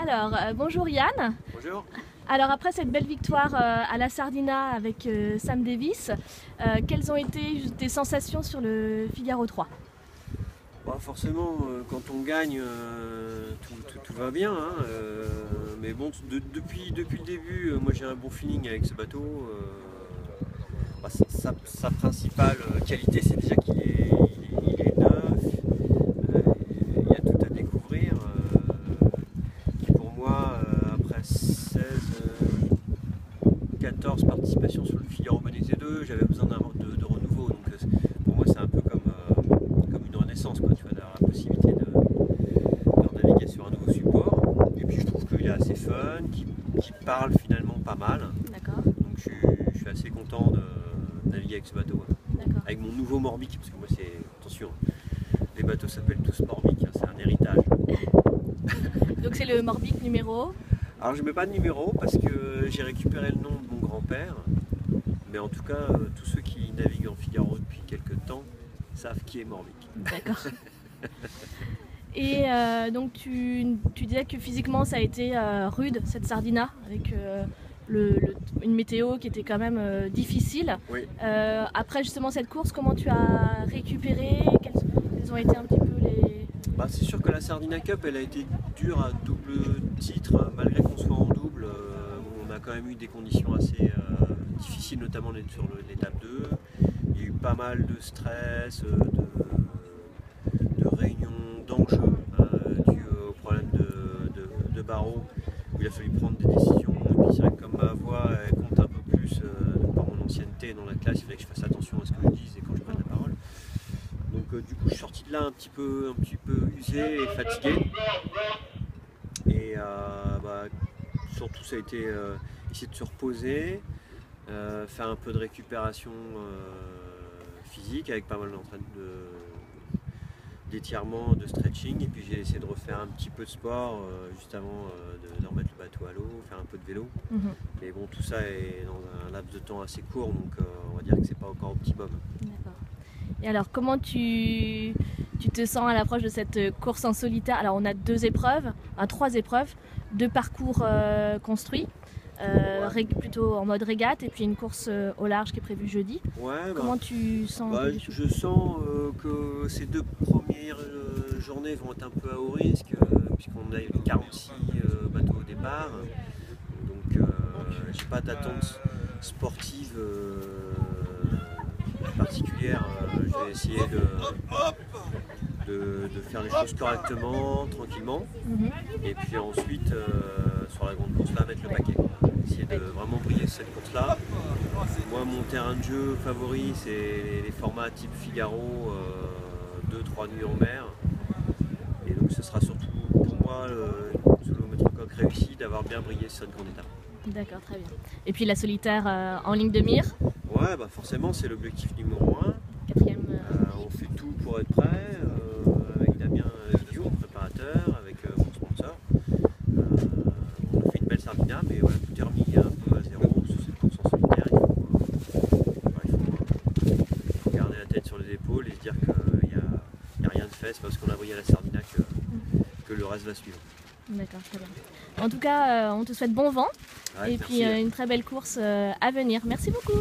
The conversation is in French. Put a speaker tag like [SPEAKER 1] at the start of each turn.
[SPEAKER 1] Alors, bonjour Yann.
[SPEAKER 2] Bonjour.
[SPEAKER 1] Alors après cette belle victoire à la Sardina avec Sam Davis, quelles ont été tes sensations sur le Figaro 3?
[SPEAKER 2] Bah forcément, quand on gagne, tout va bien. Hein, mais bon, depuis le début, moi j'ai un bon feeling avec ce bateau. Bah, sa principale qualité, c'est déjà qu'il est neuf. Il y a tout à découvrir. Pour moi, après 14 participations sur le Figaro Bonnet 2, j'avais besoin de renouveau. Donc pour moi, c'est un peu comme une renaissance, quoi, tu vois, d'avoir la possibilité de naviguer sur un nouveau support. Et puis je trouve qu'il est assez fun, qu'il parle finalement pas mal.
[SPEAKER 1] D'accord.
[SPEAKER 2] Donc je suis assez content de naviguer avec ce bateau.
[SPEAKER 1] D'accord.
[SPEAKER 2] Avec mon nouveau Morbic, parce que moi c'est. Attention, les bateaux s'appellent tous Morbic, hein, c'est un héritage.
[SPEAKER 1] Donc c'est le Morbic numéro.
[SPEAKER 2] Alors je mets pas de numéro parce que j'ai récupéré le nom de mon grand-père. Mais en tout cas, tous ceux qui naviguent en Figaro depuis quelques temps savent qui est Morbic.
[SPEAKER 1] D'accord. Et donc tu disais que physiquement ça a été rude cette Sardina avec une météo qui était quand même difficile.
[SPEAKER 2] Oui.
[SPEAKER 1] Après justement cette course, comment tu as récupéré? Quels ont été un petit peu les...
[SPEAKER 2] Bah, c'est sûr que la Sardina Cup elle a été dure à double titre, malgré qu'on soit en double. On a quand même eu des conditions assez difficiles, notamment sur l'étape 2. Il y a eu pas mal de stress, de réunions, d'enjeux dus au problème de barreaux où il a fallu prendre des décisions. Et puis c'est vrai que comme ma voix elle compte un peu plus par mon ancienneté dans la classe, il fallait que je fasse attention à ce que je dise et quand je prenne la parole. Donc du coup je suis sorti de là un petit peu usé et fatigué. Et bah, surtout ça a été essayer de se reposer, faire un peu de récupération physique avec pas mal d'étirements, de stretching, et puis j'ai essayé de refaire un petit peu de sport juste avant de remettre le bateau à l'eau, faire un peu de vélo. Mais bon, tout ça est dans un laps de temps assez court, donc on va dire que c'est pas encore optimum.
[SPEAKER 1] D'accord. Et alors comment tu te sens à l'approche de cette course en solitaire? Alors on a trois épreuves, deux parcours construits.
[SPEAKER 2] Ouais.
[SPEAKER 1] Plutôt en mode régate et puis une course au large qui est prévue jeudi.
[SPEAKER 2] Ouais,
[SPEAKER 1] Comment tu sens les choses?
[SPEAKER 2] je sens que ces deux premières journées vont être un peu à haut risque, puisqu'on a eu 46 bateaux au départ. Donc j'ai pas d'attente sportive particulière. Je vais essayer de faire les choses correctement, tranquillement. Et puis ensuite, sur la grande course là, mettre le paquet. Essayer de vraiment briller cette course là. Moi, mon terrain de jeu favori, c'est les formats type Figaro, 2-3 nuits en mer. Et donc ce sera surtout pour moi solo maître coq réussi d'avoir bien brillé sur cette grande étape.
[SPEAKER 1] D'accord, très bien. Et puis la solitaire en ligne de mire?
[SPEAKER 2] Ouais, bah forcément c'est l'objectif numéro 1.
[SPEAKER 1] Quatrième.
[SPEAKER 2] On fait tout pour être prêt, avec Damien Guillaume, mon préparateur, avec mon sponsor. On a fait une belle Sardina, mais voilà, tout est remis un peu à zéro sur cette course en solitaire. Il faut garder la tête sur les épaules et se dire qu'il n'y a rien de fait, c'est parce qu'on a brillé à la Sardina que le reste va suivre.
[SPEAKER 1] D'accord, très bien. En tout cas, on te souhaite bon vent
[SPEAKER 2] Ouais,
[SPEAKER 1] et puis
[SPEAKER 2] merci.
[SPEAKER 1] une très belle course à venir. Merci beaucoup.